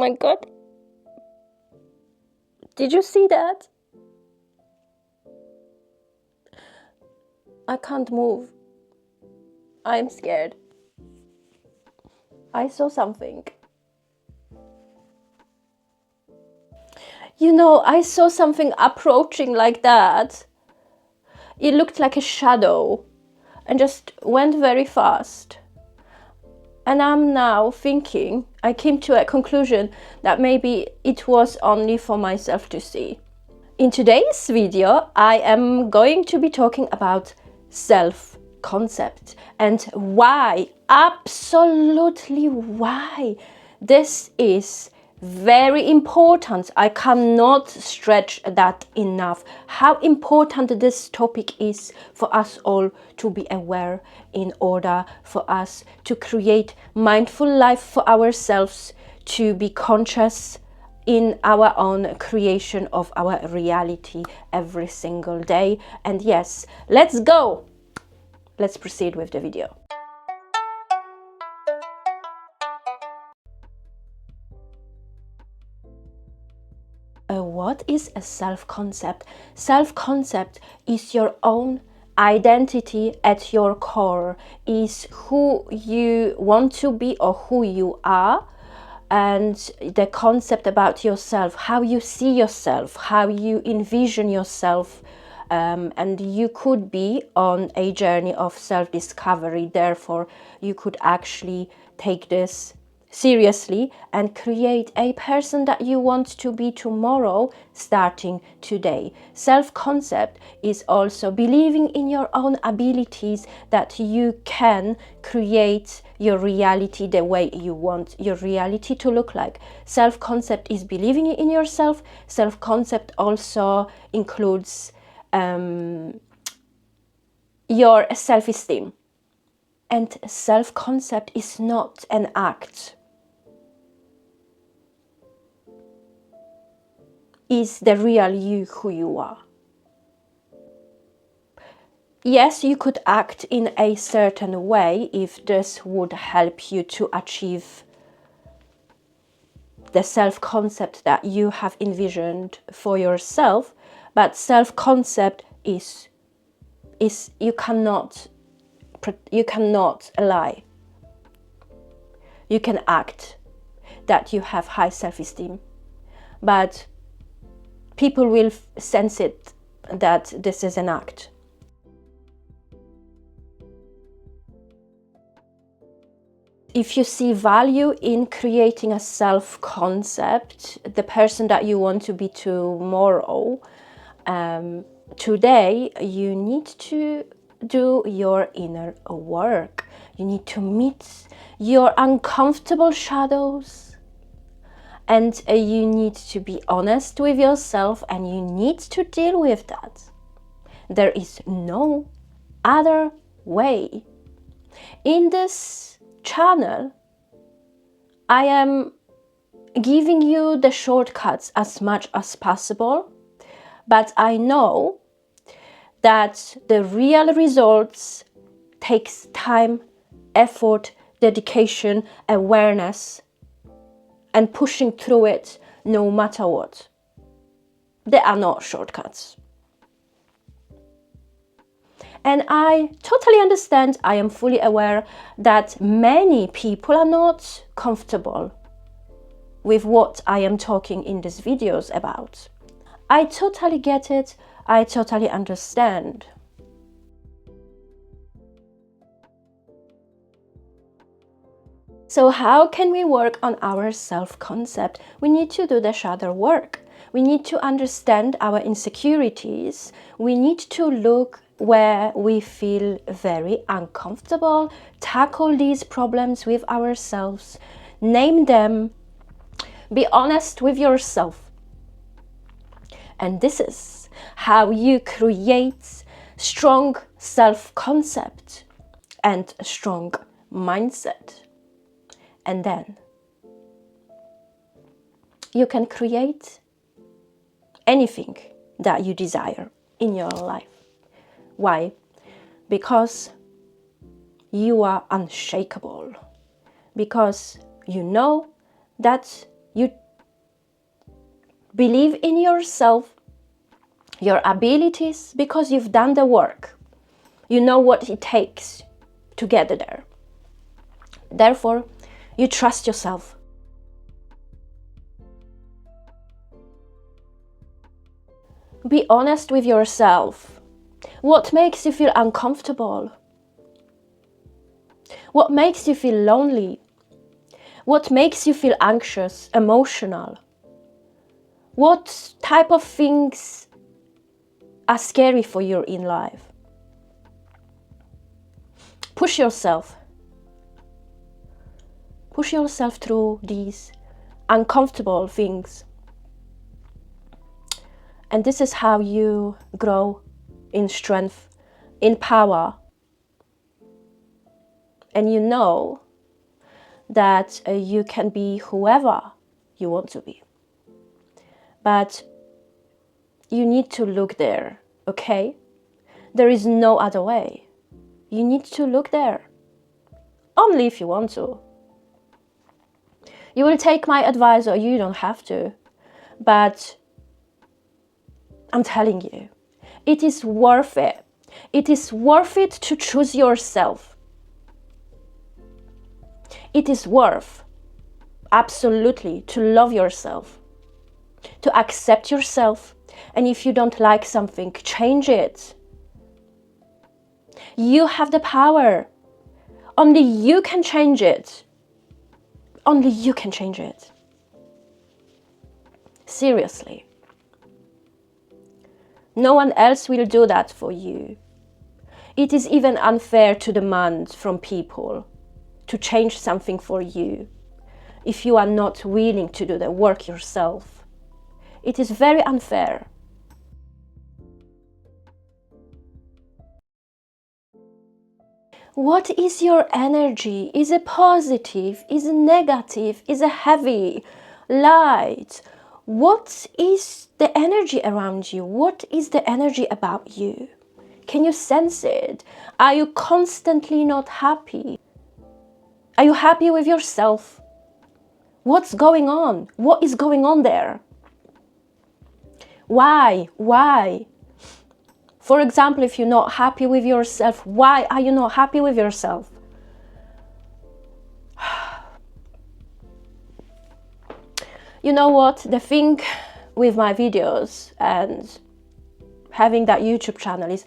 my God. Did you see that? I can't move. I'm scared. I saw something. You know, I saw something approaching like that. It looked like a shadow and just went very fast. And I'm now thinking, I came to a conclusion that maybe it was only for myself to see. In today's video, I am going to be talking about self-concept and why, absolutely why, this is very important. I cannot stretch that enough. How important this topic is for us all to be aware in order for us to create mindful life for ourselves, to be conscious in our own creation of our reality every single day. And yes, let's go. Let's proceed with the video. What is a self-concept? Self-concept is your own identity at your core, is who you want to be or who you are, and the concept about yourself, how you see yourself, how you envision yourself. And you could be on a journey of self-discovery. Therefore, you could actually take this seriously and create a person that you want to be tomorrow, starting today. Self-concept is also believing in your own abilities, that you can create your reality the way you want your reality to look like. Self-concept is believing in yourself. Self-concept also includes your self-esteem. And self-concept is not an act. Is the real you who you are. Yes, you could act in a certain way if this would help you to achieve the self-concept that you have envisioned for yourself, but self-concept is you cannot lie. You can act that you have high self-esteem, but people will sense it that this is an act. If you see value in creating a self-concept, the person that you want to be tomorrow, today you need to do your inner work. You need to meet your uncomfortable shadows, and you need to be honest with yourself, and you need to deal with that. There is no other way. In this channel, I am giving you the shortcuts as much as possible, but I know that the real results takes time, effort, dedication, awareness, and pushing through it no matter what. There are no shortcuts. And I totally understand, I am fully aware that many people are not comfortable with what I am talking in these videos about. I totally get it, I totally understand. So how can we work on our self-concept? We need to do the shadow work. We need to understand our insecurities. We need to look where we feel very uncomfortable, tackle these problems with ourselves, name them, be honest with yourself. And this is how you create strong self-concept and a strong mindset. And then you can create anything that you desire in your life. Why? Because you are unshakable. Because you know that you Believe in yourself, your abilities, because you've done the work. You know what it takes to get there. Therefore, you trust yourself. Be honest with yourself. What makes you feel uncomfortable? What makes you feel lonely? What makes you feel anxious, emotional? What type of things are scary for you in life? Push yourself. Push yourself through these uncomfortable things. And this is how you grow in strength, in power. And you know that you can be whoever you want to be. But you need to look there, okay? There is no other way. You need to look there. Only if you want to. You will take my advice or you don't have to. But I'm telling you, it is worth it. It is worth it to choose yourself. It is worth, absolutely, to love yourself, to accept yourself. And if you don't like something, change it. You have the power. Only you can change it. Only you can change it. Seriously. No one else will do that for you. It is even unfair to demand from people to change something for you if you are not willing to do the work yourself. It is very unfair. What is your energy? Is it positive? Is it negative? Is it heavy? Light? What is the energy around you? What is the energy about you? Can you sense it? Are you constantly not happy? Are you happy with yourself? What's going on? What is going on there? Why? Why? For example, if you're not happy with yourself, why are you not happy with yourself? You know what? The thing with my videos and having that YouTube channel is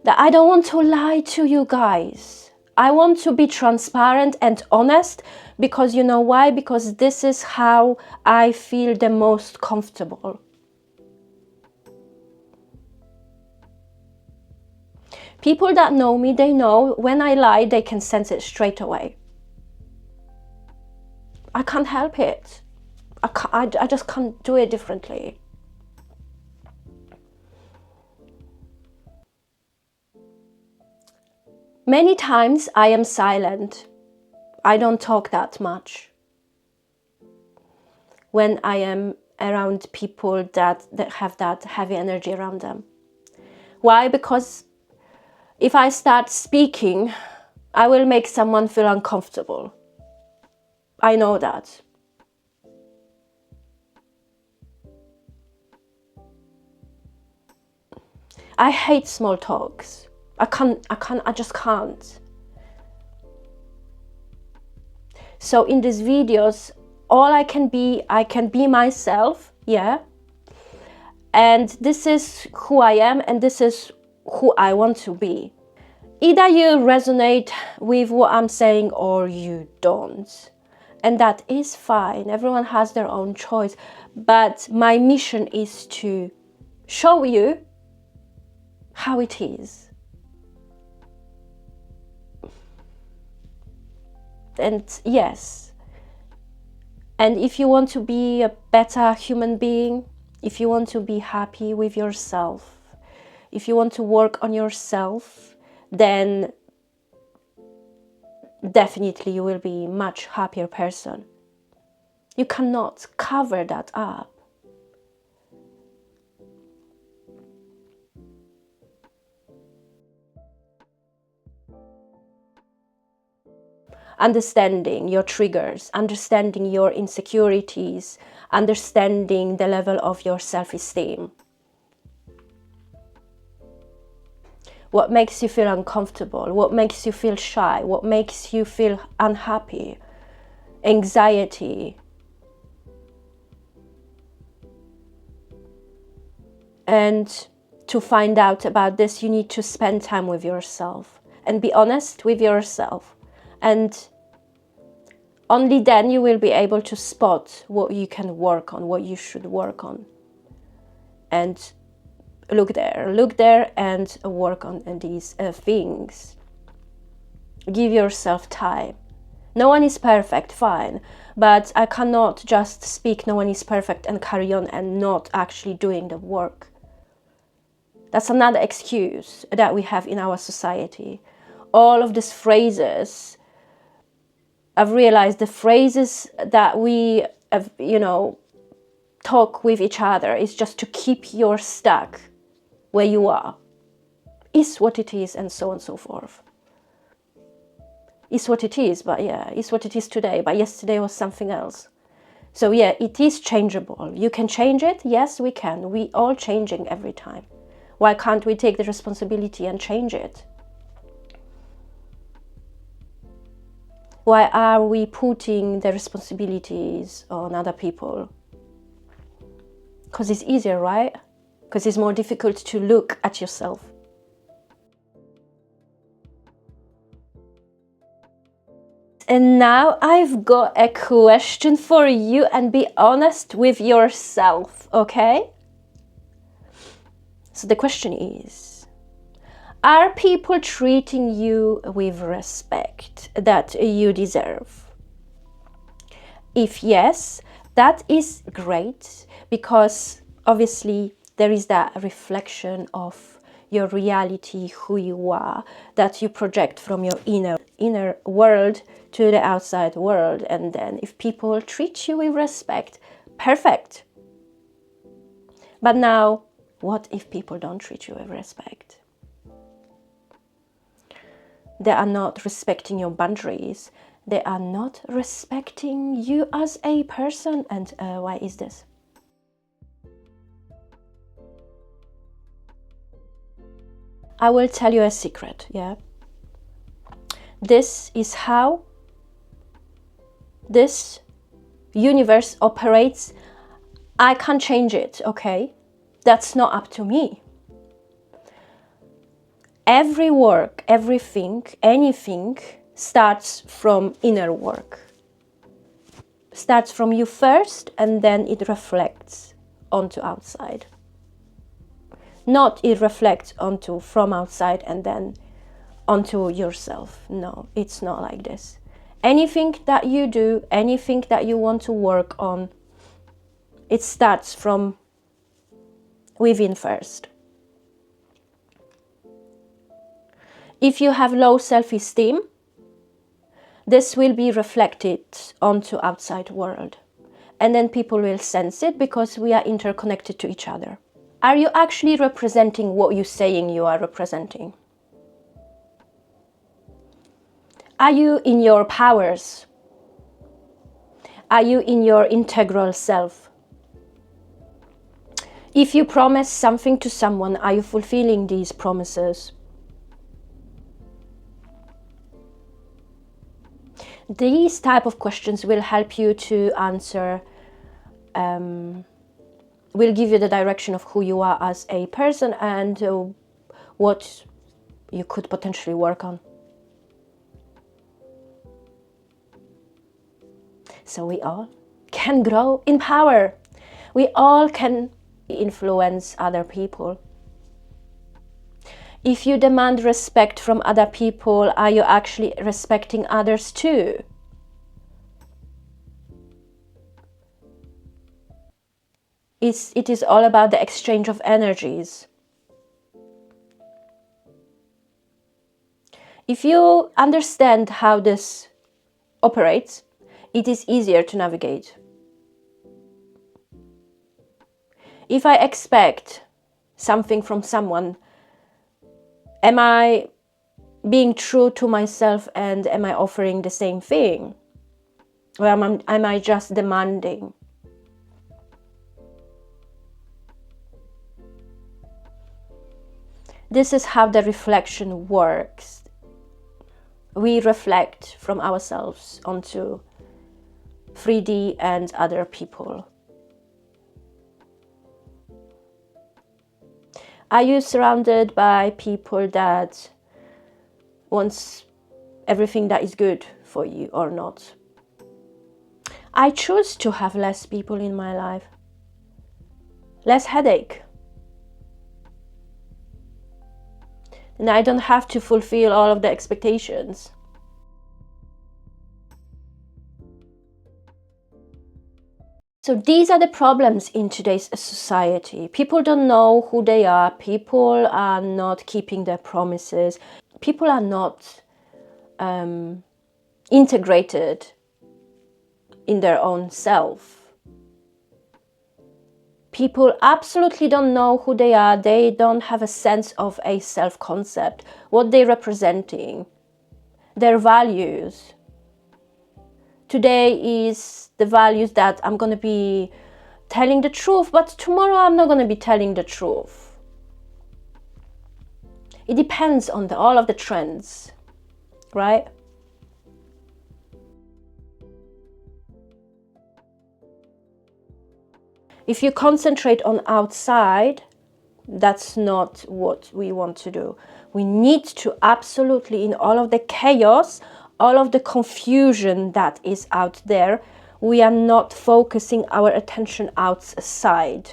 that I don't want to lie to you guys. I want to be transparent and honest because you know why? Because this is how I feel the most comfortable. People that know me, they know when I lie, they can sense it straight away. I can't help it. I just can't do it differently. Many times I am silent. I don't talk that much when I am around people that have that heavy energy around them. Why? Because if I start speaking, I will make someone feel uncomfortable. I know that. I hate small talks. I just can't. So in these videos, all I can be myself, yeah. And this is who I am and this is who I want to be. Either you resonate with what I'm saying or you don't. And that is fine. Everyone has their own choice. But my mission is to show you how it is. And yes. And if you want to be a better human being, if you want to be happy with yourself, if you want to work on yourself, then definitely you will be a much happier person. You cannot cover that up. understanding your triggers, understanding your insecurities, understanding the level of your self-esteem. What makes you feel uncomfortable? What makes you feel shy? What makes you feel unhappy? Anxiety. And to find out about this, you need to spend time with yourself and be honest with yourself. And only then you will be able to spot what you can work on, what you should work on. And look there and work on these things. Give yourself time. No one is perfect, fine, but I cannot just speak no one is perfect and carry on and not actually doing the work. That's another excuse that we have in our society. All of these phrases, I've realized the phrases that we have, talk with each other is just to keep you stuck where you are. Is what it is, and so on and so forth. Is what it is, but is what it is today, but yesterday was something else. So it is changeable. You can change it. Yes, we can. We all changing every time. Why can't we take the responsibility and change it? Why are we putting the responsibilities on other people? Because it's easier, right? Because it's more difficult to look at yourself. And now I've got a question for you, and be honest with yourself, okay? So the question is, are people treating you with respect that you deserve? If yes, that is great, because obviously there is that reflection of your reality, who you are, that you project from your inner world to the outside world. And then if people treat you with respect, perfect. But now, what if people don't treat you with respect? They are not respecting your boundaries. They are not respecting you as a person. And why is this? I will tell you a secret, This is how this universe operates. I can't change it, okay? That's not up to me. Every work, everything, anything starts from inner work. Starts from you first, and then it reflects onto outside. Not it reflects from outside and then onto yourself. No, it's not like this. Anything that you do, anything that you want to work on, it starts from within first. If you have low self-esteem, this will be reflected onto outside world. And then people will sense it, because we are interconnected to each other. Are you actually representing what you're saying you are representing? Are you in your powers? Are you in your integral self? If you promise something to someone, are you fulfilling these promises? These type of questions will help you to answer, will give you the direction of who you are as a person and what you could potentially work on. So we all can grow in power. We all can influence other people. If you demand respect from other people, are you actually respecting others too? It is all about the exchange of energies. If you understand how this operates, it is easier to navigate. If I expect something from someone, am I being true to myself, and am I offering the same thing? Or am I just demanding? This is how the reflection works. We reflect from ourselves onto 3D and other people. Are you surrounded by people that wants everything that is good for you or not? I choose to have less people in my life, less headache. And I don't have to fulfill all of the expectations. So these are the problems in today's society. People don't know who they are. People are not keeping their promises. People are not integrated in their own self. People absolutely don't know who they are. They don't have a sense of a self-concept, what they're representing, their values. Today is the values that I'm going to be telling the truth, but tomorrow I'm not going to be telling the truth. It depends on all of the trends, right? If you concentrate on outside, that's not what we want to do. We need to absolutely, in all of the chaos, all of the confusion that is out there, we are not focusing our attention outside,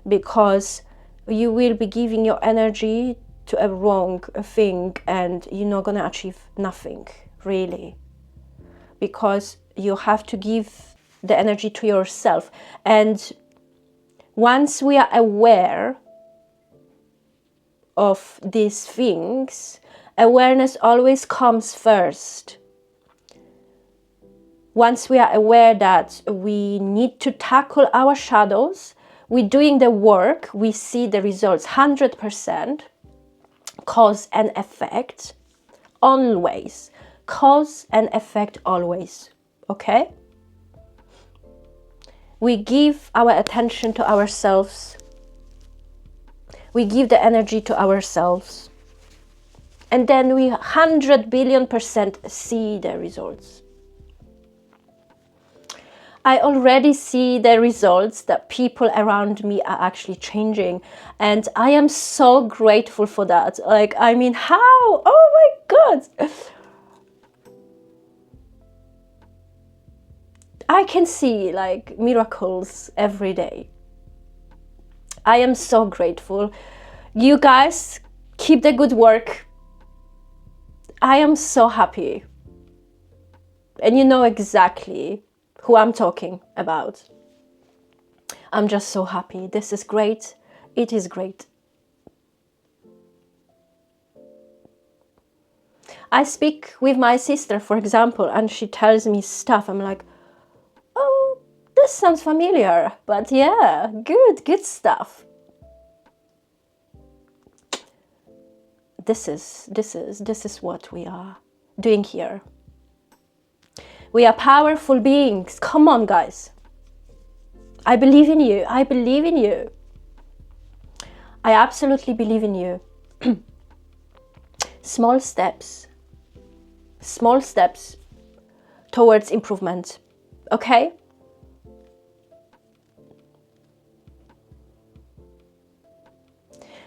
because you will be giving your energy to a wrong thing and you're not going to achieve nothing, really. Because you have to give the energy to yourself. And once we are aware of these things, awareness always comes first. Once we are aware that we need to tackle our shadows, we're doing the work, we see the results 100%, cause and effect, always. Cause and effect always, okay? We give our attention to ourselves. We give the energy to ourselves. And then we 100 billion% see the results. I already see the results that people around me are actually changing. And I am so grateful for that. Like, I mean, how? Oh my God. I can see like miracles every day. I am so grateful. You guys keep the good work. I am so happy. And you know exactly who I'm talking about. I'm just so happy. This is great. It is great. I speak with my sister, for example, and she tells me stuff. I'm like, oh, this sounds familiar. But yeah, good stuff. This is what we are doing here. We are powerful beings. Come on, guys. I believe in you. I believe in you. I absolutely believe in you. Small steps towards improvement. Okay?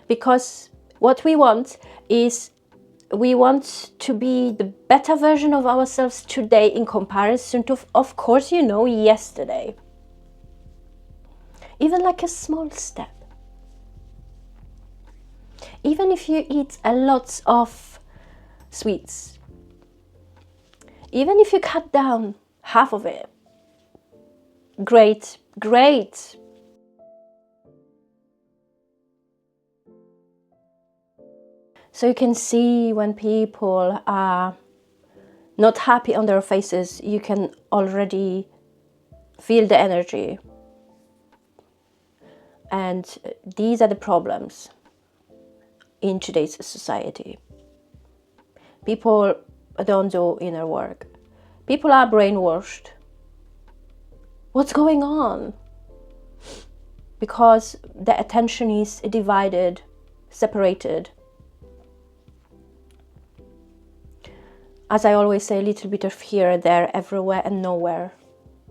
Because what we want is, we want to be the better version of ourselves today in comparison to, of course, you know, yesterday. Even like a small step. Even if you eat a lot of sweets, even if you cut down half of it, great. So you can see when people are not happy on their faces, you can already feel the energy. And these are the problems in today's society. People don't do inner work. People are brainwashed. What's going on? Because the attention is divided, separated. As I always say, a little bit of here, there, everywhere, and nowhere.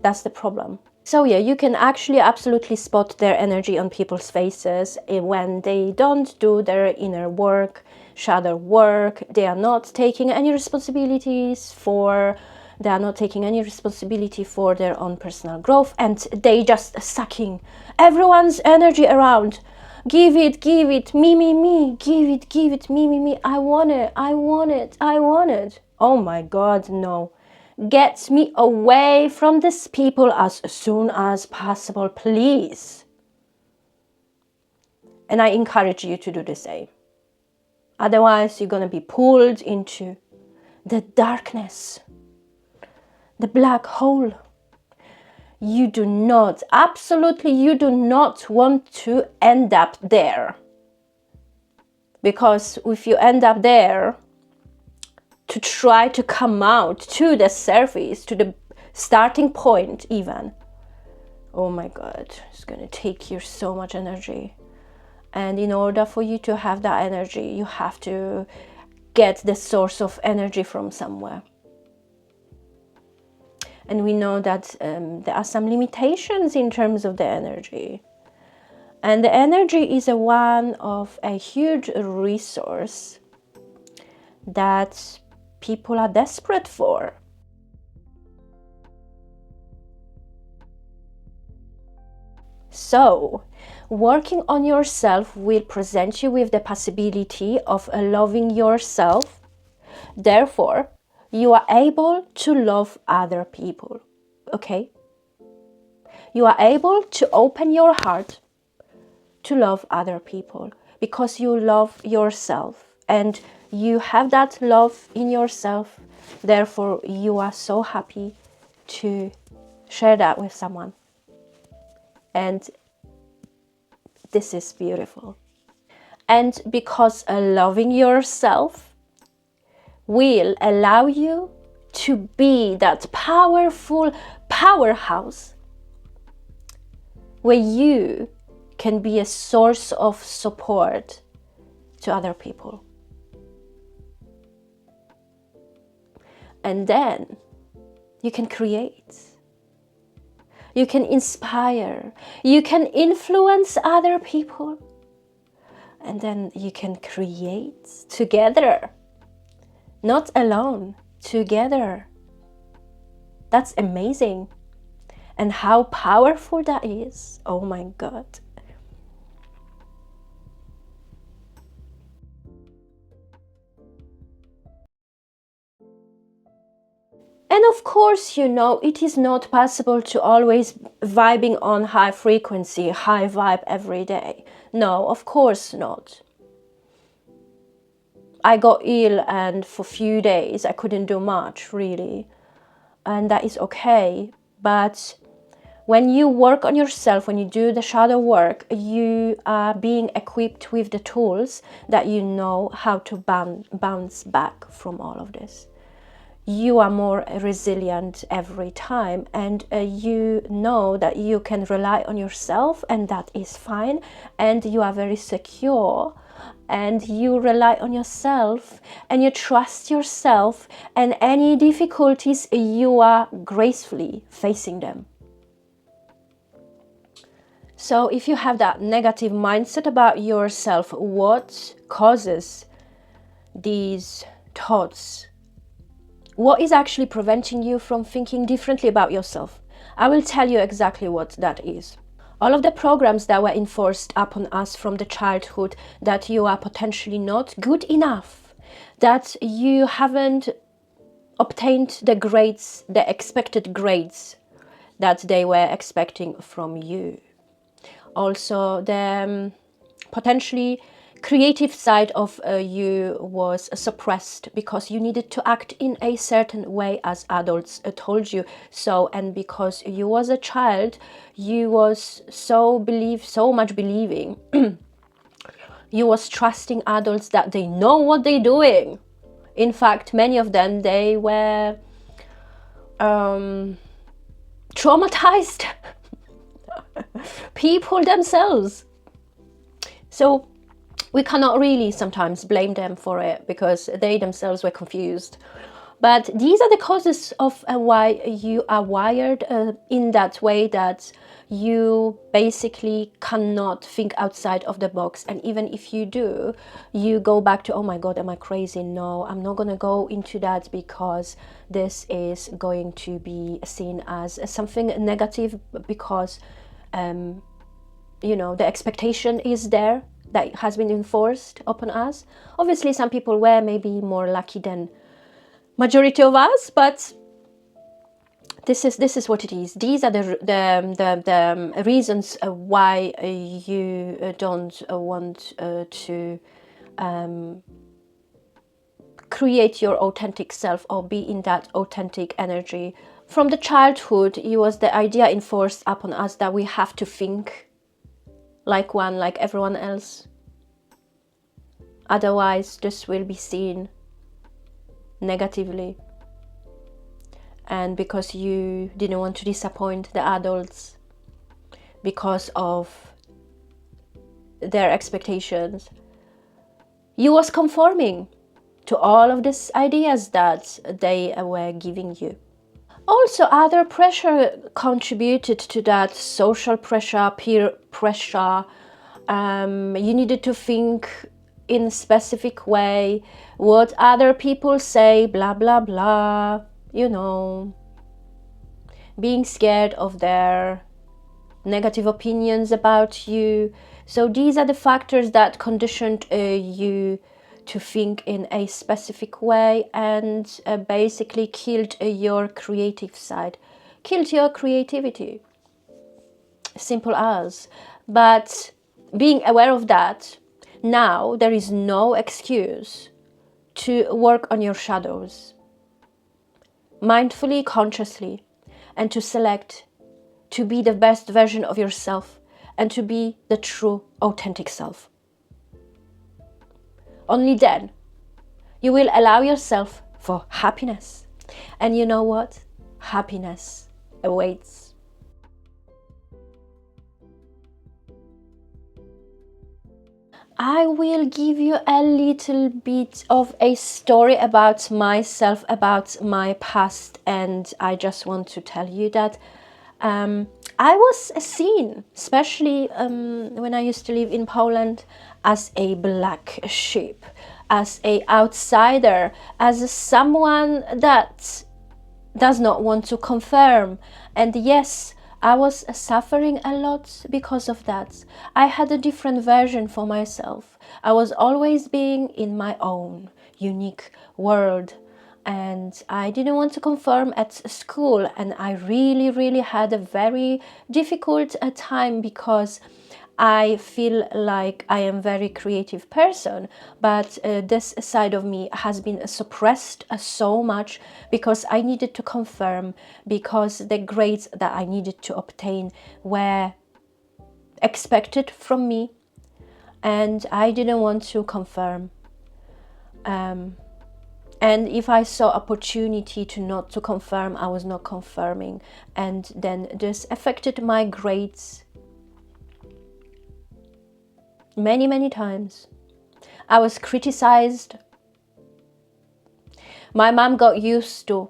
That's the problem. So yeah, you can actually absolutely spot their energy on people's faces when they don't do their inner work, shadow work. They are not taking any responsibilities for, they are not taking any responsibility for their own personal growth, and they just sucking everyone's energy around. Give it, me, give it, me, I want it, I want it, I want it. Oh my God, no. Get me away from these people as soon as possible, please. And I encourage you to do the same. Otherwise, you're going to be pulled into the darkness, the black hole. You do not, absolutely, you do not want to end up there. Because if you end up there, to try to come out to the surface, to the starting point even, oh my God, it's going to take you so much energy. And in order for you to have that energy, you have to get the source of energy from somewhere. And we know that there are some limitations in terms of the energy. And the energy is one of a huge resource that people are desperate for. So, working on yourself will present you with the possibility of loving yourself. Therefore, you are able to love other people, okay? You are able to open your heart to love other people because you love yourself and you have that love in yourself. Therefore, you are so happy to share that with someone. And this is beautiful. And because loving yourself will allow you to be that powerful powerhouse where you can be a source of support to other people. And then you can create, you can inspire, you can influence other people, and then you can create together, not alone, together. That's amazing. And how powerful that is. Oh my God. And of course, you know, it is not possible to always vibing on high frequency, high vibe every day. No, of course not. I got ill and for a few days I couldn't do much really. And that is okay. But when you work on yourself, when you do the shadow work, you are being equipped with the tools that you know how to bounce back from all of this. You are more resilient every time, and you know that you can rely on yourself, and that is fine, and you are very secure, and you rely on yourself, and you trust yourself, and any difficulties, you are gracefully facing them. So if you have that negative mindset about yourself, what causes these thoughts? What is actually preventing you from thinking differently about yourself? I will tell you exactly what that is. All of the programs that were enforced upon us from the childhood, that you are potentially not good enough, that you haven't obtained the grades, the expected grades that they were expecting from you. Also, the potentially creative side of you was suppressed because you needed to act in a certain way as adults told you so, and because you was a child, you was so much believing you was trusting adults that they know what they're doing. In fact, many of them, they were traumatized people themselves. So we cannot really sometimes blame them for it, because they themselves were confused. But these are the causes of why you are wired in that way, that you basically cannot think outside of the box. And even if you do, you go back to, oh my God, am I crazy? No, I'm not going to go into that, because this is going to be seen as something negative, because, you know, the expectation is there that has been enforced upon us. Obviously, some people were maybe more lucky than majority of us, but this is what it is. These are the reasons why you don't want to create your authentic self, or be in that authentic energy. From the childhood, it was the idea enforced upon us that we have to think like everyone else. Otherwise, this will be seen negatively. And because you didn't want to disappoint the adults because of their expectations, you was conforming to all of these ideas that they were giving you. Also, other pressure contributed to that: social pressure, peer pressure. You needed to think in a specific way, what other people say, blah blah blah, you know, being scared of their negative opinions about you. So these are the factors that conditioned you to think in a specific way, and basically killed your creative side, killed your creativity. Simple as. But being aware of that, now there is no excuse to work on your shadows mindfully, consciously, and to select to be the best version of yourself, and to be the true authentic self. Only then you will allow yourself for happiness. And you know what? Happiness awaits. I will give you a little bit of a story about myself, about my past, and I just want to tell you that I was seen, especially when I used to live in Poland, as a black sheep, as an outsider, as someone that does not want to confirm. And yes, I was suffering a lot because of that. I had a different version for myself. I was always being in my own unique world, and I didn't want to conform at school, and I really had a very difficult time, because I feel like I am a very creative person, but this side of me has been suppressed so much, because I needed to confirm, because the grades that I needed to obtain were expected from me, and I didn't want to confirm. And if I saw opportunity to not to confirm, I was not confirming, and then this affected my grades many times. I was criticized. My mom got used to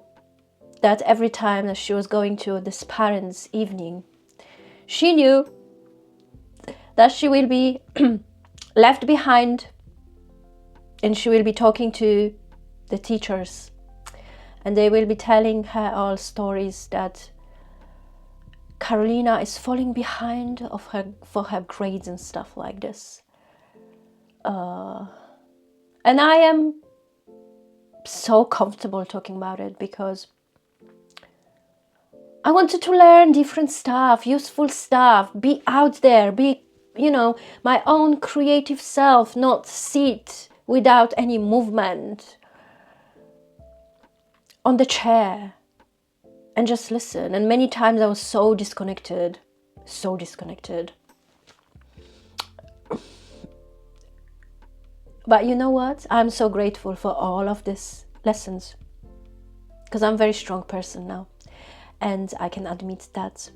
that. Every time that she was going to this parents' evening, she knew that she will be left behind, and she will be talking to the teachers, and they will be telling her all stories that Carolina is falling behind for her grades and stuff like this. And I am so comfortable talking about it, because I wanted to learn different stuff, useful stuff, be out there, be, my own creative self, not sit without any movement on the chair and just listen. And many times I was so disconnected. But you know what? I'm so grateful for all of these lessons, because I'm a very strong person now, and I can admit that.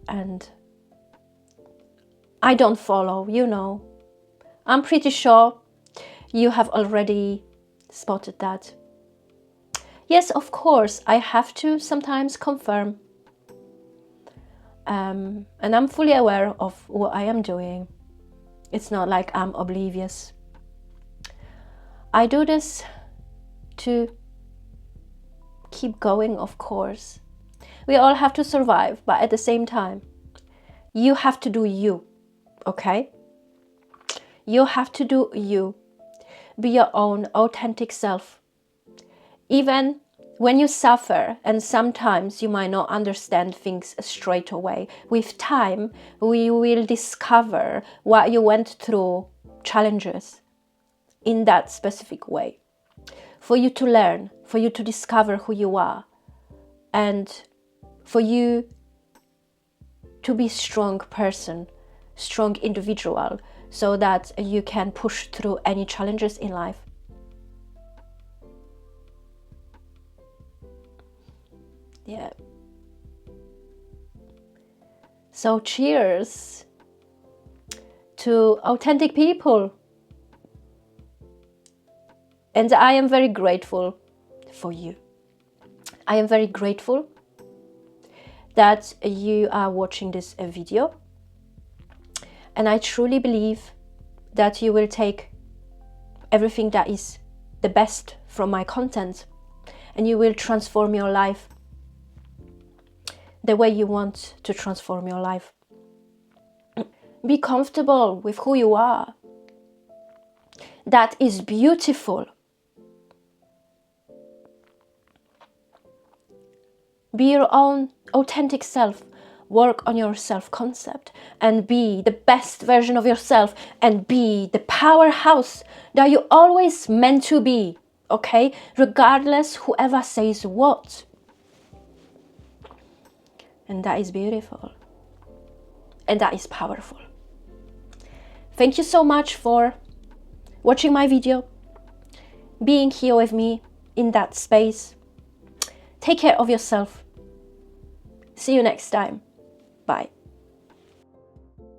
And I don't follow, you know. I'm pretty sure you have already spotted that. Yes, of course, I have to sometimes confirm. And I'm fully aware of what I am doing. It's not like I'm oblivious. I do this to keep going, of course. We all have to survive, but at the same time, you have to do you, okay? You have to do you. Be your own authentic self. Even when you suffer, and sometimes you might not understand things straight away, with time, we will discover what you went through, challenges, in that specific way. For you to learn, for you to discover who you are, and for you to be a strong person, strong individual, so that you can push through any challenges in life. Yeah. So cheers to authentic people. And I am very grateful for you. I am very grateful that you are watching this video. And I truly believe that you will take everything that is the best from my content, and you will transform your life the way you want to transform your life. Be comfortable with who you are. That is beautiful. Be your own authentic self. Work on your self-concept and be the best version of yourself, and be the powerhouse that you always meant to be, okay? Regardless whoever says what. And that is beautiful. And that is powerful. Thank you so much for watching my video, being here with me in that space. Take care of yourself. See you next time. Bye.